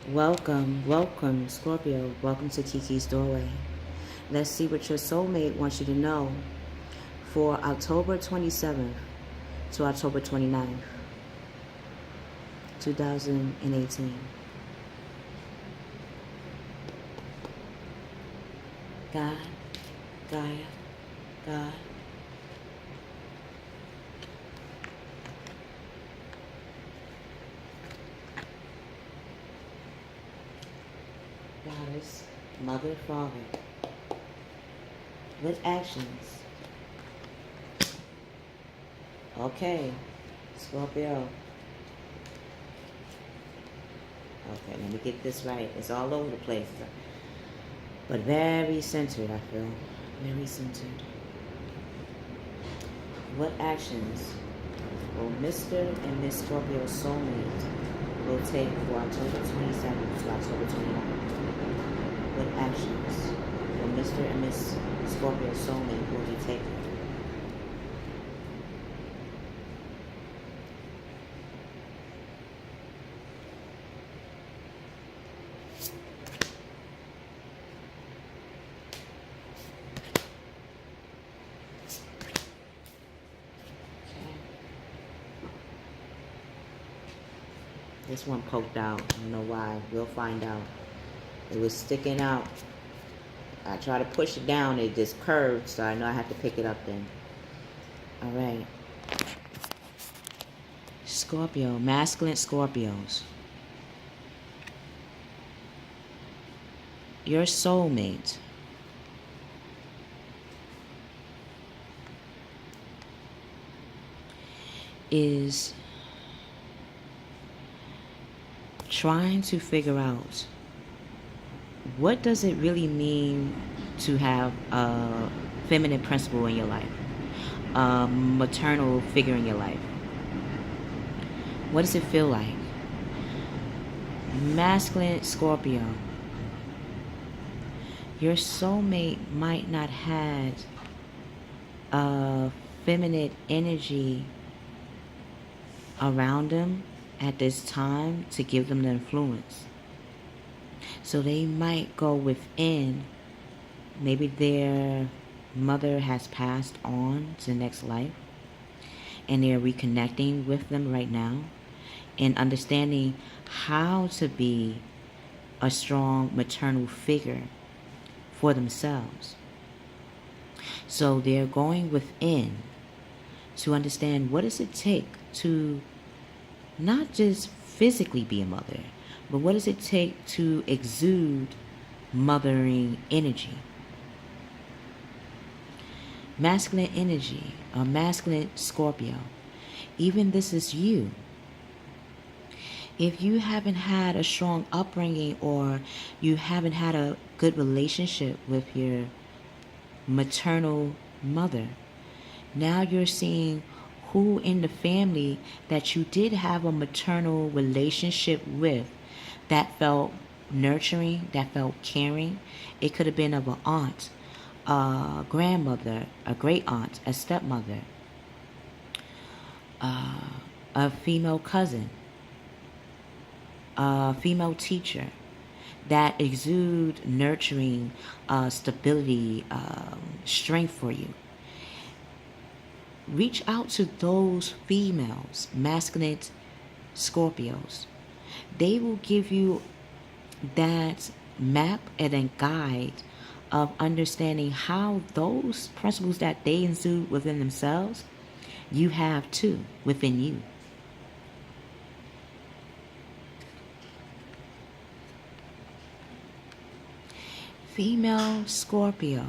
Welcome, welcome, Scorpio. Welcome to Keykey's Doorway. Let's see what your soulmate wants you to know for October 27th to October 29th, 2018. God, Gaia, God. Goddess, Mother, Father. With actions. Okay, Scorpio. Okay, let me get this right. It's all over the place. But very centered, I feel. Very centered. What actions will Mr. and Miss Scorpio soulmate will take for October 27th to October 29th? What actions will Mr. and Miss Scorpio soulmate will be taking? This one poked out. I don't know why. We'll find out. It was sticking out. I tried to push it down. It just curved, so I know I have to pick it up then. All right. Scorpio, masculine Scorpios. Your soulmate is trying to figure out what does it really mean to have a feminine principle in your life, a maternal figure in your life. What does it feel like? Masculine Scorpio, your soulmate might not have a feminine energy around them at this time to give them the influence. So they might go within. Maybe their mother has passed on to the next life and they're reconnecting with them right now and understanding how to be a strong maternal figure for themselves. So they're going within to understand what does it take to not just physically be a mother, but what does it take to exude mothering energy? Masculine energy, a masculine Scorpio. Even this is you. If you haven't had a strong upbringing or you haven't had a good relationship with your maternal mother, now you're seeing who in the family that you did have a maternal relationship with that felt nurturing, that felt caring. It could have been of an aunt, a grandmother, a great aunt, a stepmother, a female cousin, a female teacher that exude nurturing, stability, strength for you. Reach out to those females, masculine Scorpios. They will give you that map and a guide of understanding how those principles that they exude within themselves, you have too within you. Female Scorpio.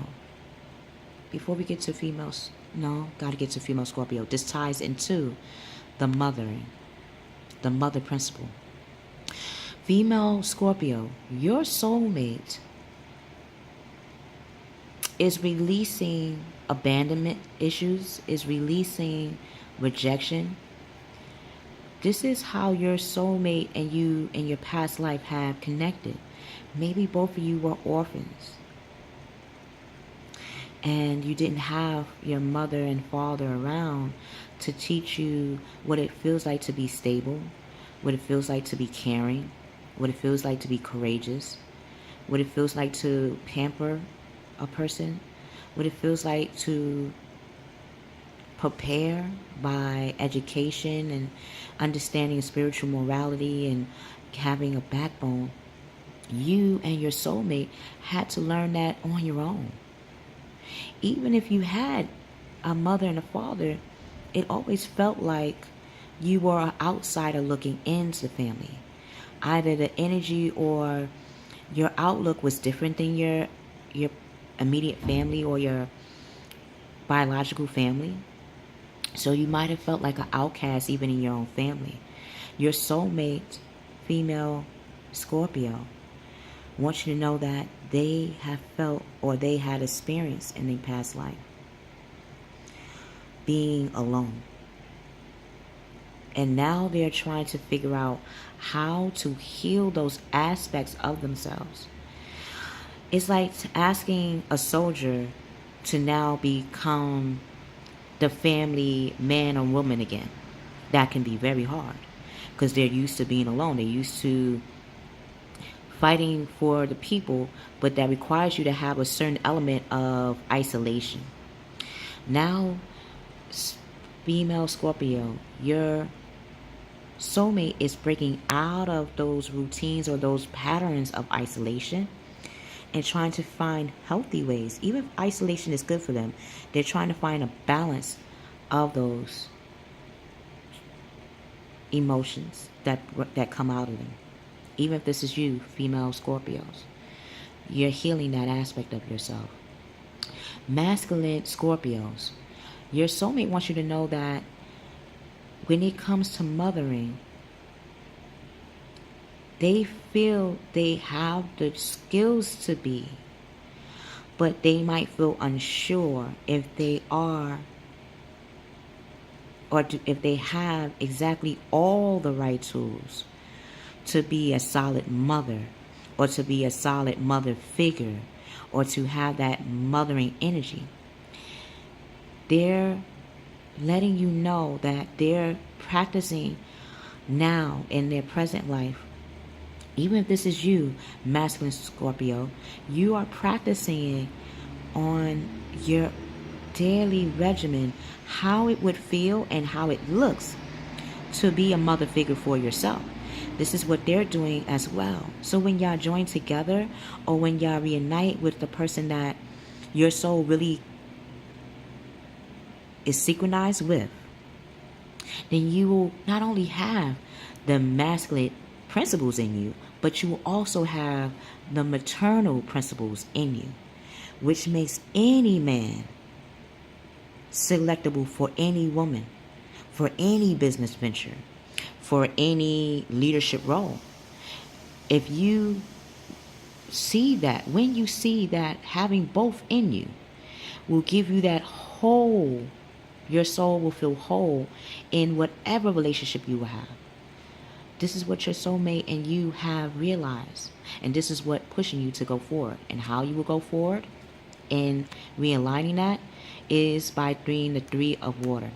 Before we get to females, no, gotta get to female Scorpio. This ties into the mothering, the mother principle. Female Scorpio, your soulmate is releasing abandonment issues, is releasing rejection. This is how your soulmate and you in your past life have connected. Maybe both of you were orphans and you didn't have your mother and father around to teach you what it feels like to be stable, what it feels like to be caring, what it feels like to be courageous, what it feels like to pamper a person, what it feels like to prepare by education and understanding spiritual morality and having a backbone. You and your soulmate had to learn that on your own. Even if you had a mother and a father, it always felt like you were an outsider looking into the family. Either the energy or your outlook was different than your immediate family or your biological family. So you might have felt like an outcast even in your own family. Your soulmate, female Scorpio, wants you to know that they have felt or they had experienced in their past life being alone. And now they're trying to figure out how to heal those aspects of themselves. It's like asking a soldier to now become the family man or woman again. That can be very hard because they're used to being alone. They're used to fighting for the people, but that requires you to have a certain element of isolation. Now, female Scorpio, your soulmate is breaking out of those routines or those patterns of isolation and trying to find healthy ways. Even if isolation is good for them, they're trying to find a balance of those emotions that come out of them. Even if this is you, female Scorpios, you're healing that aspect of yourself. Masculine Scorpios, your soulmate wants you to know that when it comes to mothering, they feel they have the skills to be, but they might feel unsure if they are or if they have exactly all the right tools to be a solid mother or to be a solid mother figure or to have that mothering energy. They're letting you know that they're practicing now in their present life. Even if this is you, masculine Scorpio, you are practicing on your daily regimen how it would feel and how it looks to be a mother figure for yourself. This is what they're doing as well. So when y'all join together or when y'all reunite with the person that your soul really is synchronized with, then you will not only have the masculine principles in you, but you will also have the maternal principles in you, which makes any man selectable for any woman, for any business venture, for any leadership role. If you see that, when you see that having both in you will give you that whole, your soul will feel whole in whatever relationship you will have. This is what your soulmate and you have realized. And this is what pushing you to go forward. And how you will go forward in realigning that is by doing the 3 of water.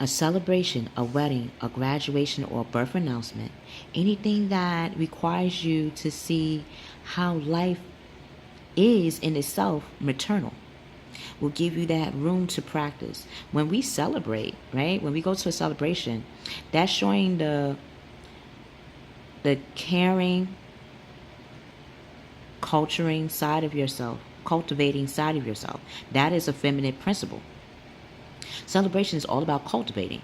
A celebration, a wedding, a graduation, or a birth announcement. Anything that requires you to see how life is in itself maternal will give you that room to practice. When we celebrate, right? When we go to a celebration, that's showing the caring, culturing side of yourself, cultivating side of yourself. That is a feminine principle. Celebration is all about cultivating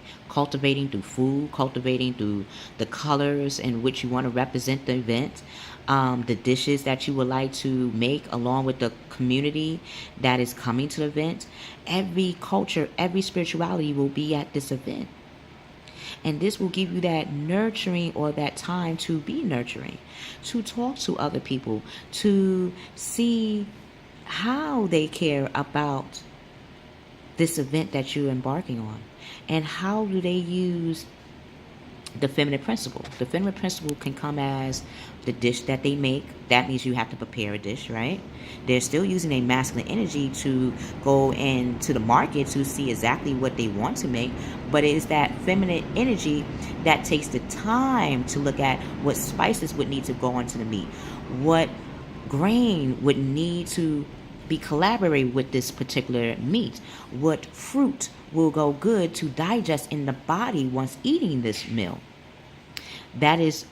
through food, cultivating through the colors in which you want to represent the event, the dishes that you would like to make along with the community that is coming to the event. Every culture, every spirituality will be at this event. And this will give you that nurturing or that time to be nurturing, to talk to other people, to see how they care about this event that you're embarking on, and how do they use the feminine principle. The feminine principle can come as the dish that they make. That means you have to prepare a dish, right? They're still using a masculine energy to go into the market to see exactly what they want to make, but it is that feminine energy that takes the time to look at what spices would need to go onto the meat, what grain would need to be collaborating with this particular meat, what fruit will go good to digest in the body once eating this meal. That is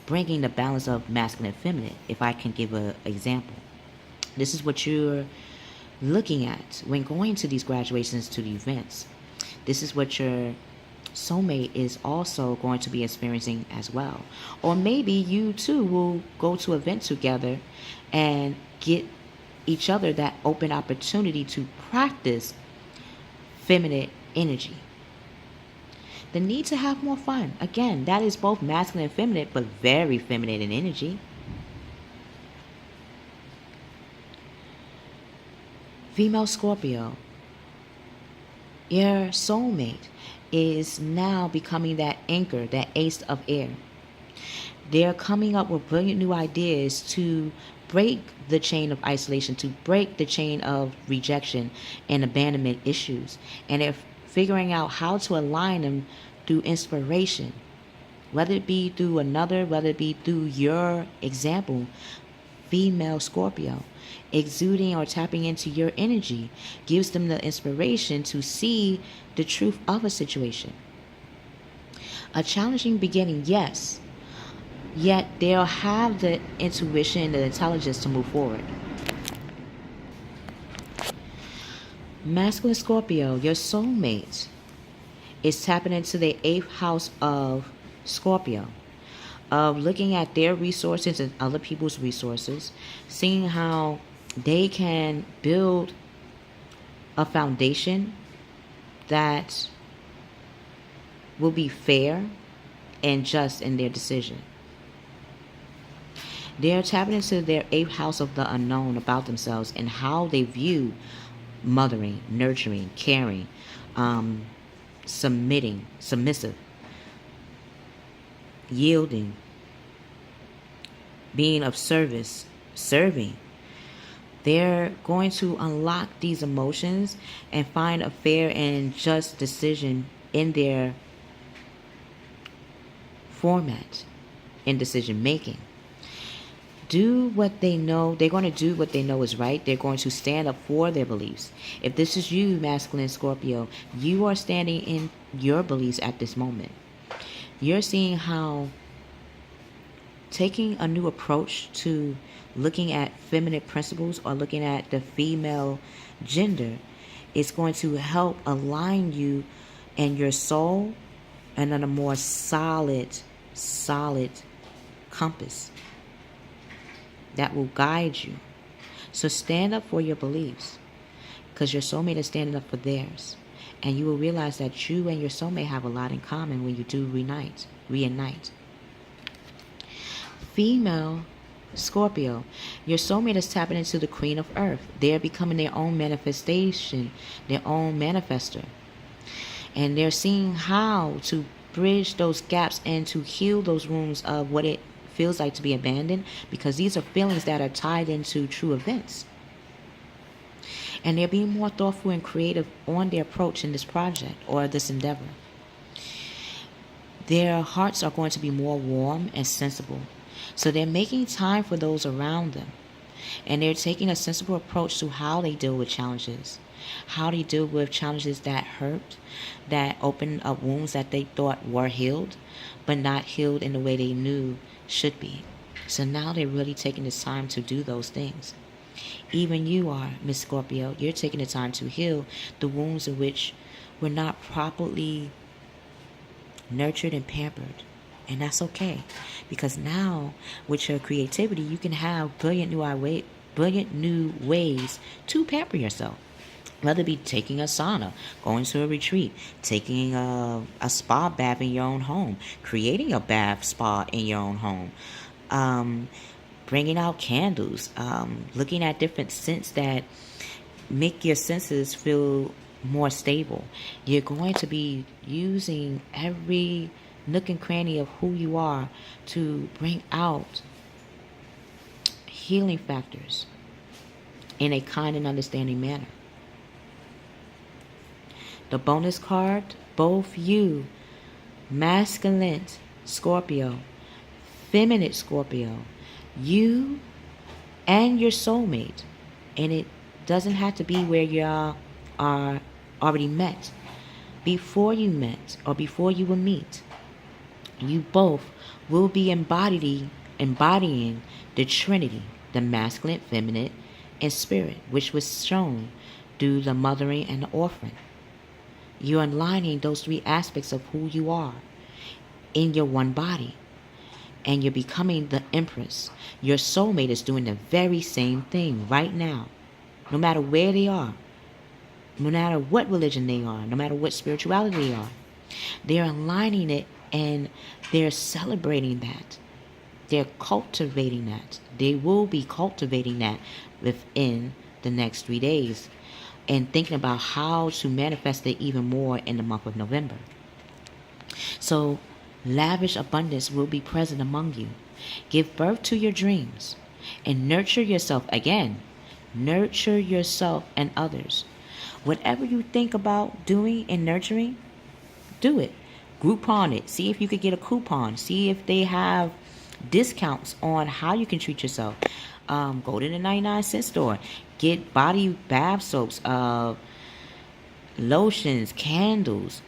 bringing the balance of masculine and feminine, if I can give an example. This is what you're looking at when going to these graduations, to the events. This is what your soulmate is also going to be experiencing as well. Or maybe you too will go to an event together and get each other that open opportunity to practice feminine energy. The need to have more fun. Again, that is both masculine and feminine, but very feminine in energy. Female Scorpio, your soulmate is now becoming that anchor, that ace of air. They're coming up with brilliant new ideas to break the chain of isolation, to break the chain of rejection and abandonment issues. And they're figuring out how to align them through inspiration, whether it be through another, whether it be through your example. Female Scorpio, exuding or tapping into your energy gives them the inspiration to see the truth of a situation. A challenging beginning, yes, yet they'll have the intuition and the intelligence to move forward. Masculine Scorpio, your soulmate, is tapping into the 8th house of Scorpio, of looking at their resources and other people's resources, seeing how they can build a foundation that will be fair and just in their decision. They're tapping into their 8th house of the unknown about themselves and how they view mothering, nurturing, caring, submissive, yielding, being of service, serving. They're going to unlock these emotions and find a fair and just decision in their format in decision making. Do what they know. They're going to do what they know is right. They're going to stand up for their beliefs. If this is you, masculine Scorpio, you are standing in your beliefs at this moment. You're seeing how taking a new approach to looking at feminine principles or looking at the female gender is going to help align you and your soul and on a more solid compass that will guide you. So stand up for your beliefs, because your soulmate is standing up for theirs. And you will realize that you and your soulmate have a lot in common when you do reunite. Female Scorpio, your soulmate is tapping into the Queen of Earth. They're becoming their own manifestation, their own manifester. And they're seeing how to bridge those gaps and to heal those wounds of what it feels like to be abandoned, because these are feelings that are tied into true events. And they're being more thoughtful and creative on their approach in this project or this endeavor. Their hearts are going to be more warm and sensible. So they're making time for those around them. And they're taking a sensible approach to how they deal with challenges. How they deal with challenges that hurt, that open up wounds that they thought were healed, but not healed in the way they knew should be. So now they're really taking this time to do those things. Even you are, Miss Scorpio, you're taking the time to heal the wounds in which were not properly nurtured and pampered. And that's okay, because now with your creativity, you can have brilliant new ways to pamper yourself. Whether it be taking a sauna, going to a retreat, taking a spa bath in your own home, creating a bath spa in your own home, bringing out candles, looking at different scents that make your senses feel more stable. You're going to be using every nook and cranny of who you are to bring out healing factors in a kind and understanding manner. The bonus card, both you, masculine Scorpio, feminine Scorpio, you and your soulmate, and it doesn't have to be where y'all are already met. Before you met or before you will meet, you both will be embodying the Trinity, the masculine, feminine, and spirit, which was shown through the mothering and the orphan. You're aligning those three aspects of who you are in your one body. And you're becoming the Empress. Your soulmate is doing the very same thing right now. No matter where they are. No matter what religion they are. No matter what spirituality they are. They're aligning it and they're celebrating that. They're cultivating that. They will be cultivating that within the next 3 days. And thinking about how to manifest it even more in the month of November. So, lavish abundance will be present among you. Give birth to your dreams and nurture yourself again. Nurture yourself and others. Whatever you think about doing and nurturing, do it. Groupon it. See if you could get a coupon. See if they have discounts on how you can treat yourself. Go to the 99-cent store. Get body bath soaps, lotions, candles,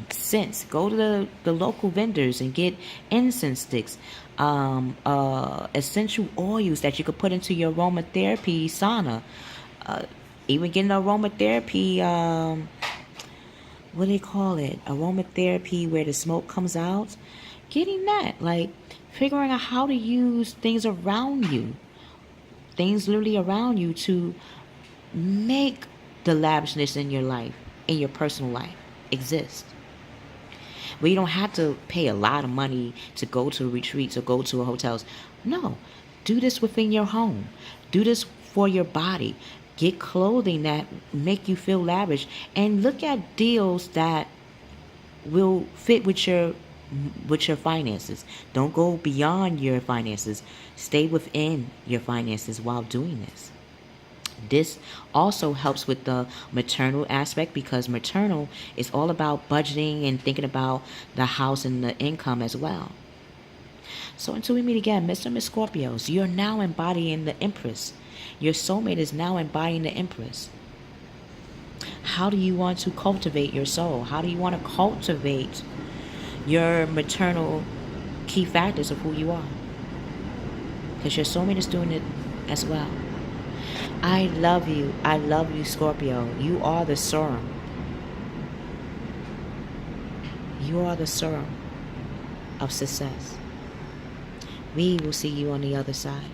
scents. Go to the local vendors and get incense sticks, essential oils that you could put into your aromatherapy sauna. Even getting aromatherapy, what do they call it? Aromatherapy where the smoke comes out. Getting that, like figuring out how to use things around you. Things literally around you to make the lavishness in your life, in your personal life, exist. Where you don't have to pay a lot of money to go to retreats or go to hotels. No, do this within your home. Do this for your body. Get clothing that make you feel lavish. And look at deals that will fit with your finances. Don't go beyond your finances. Stay within your finances while doing this. This also helps with the maternal aspect because maternal is all about budgeting and thinking about the house and the income as well. So until we meet again, Mr. and Mrs Scorpios, you're now embodying the Empress. Your soulmate is now embodying the Empress. How do you want to cultivate your soul? How do you want to cultivate your maternal key factors of who you are? Because your soulmate is doing it as well. I love you. I love you, Scorpio. You are the serum. You are the serum of success. We will see you on the other side.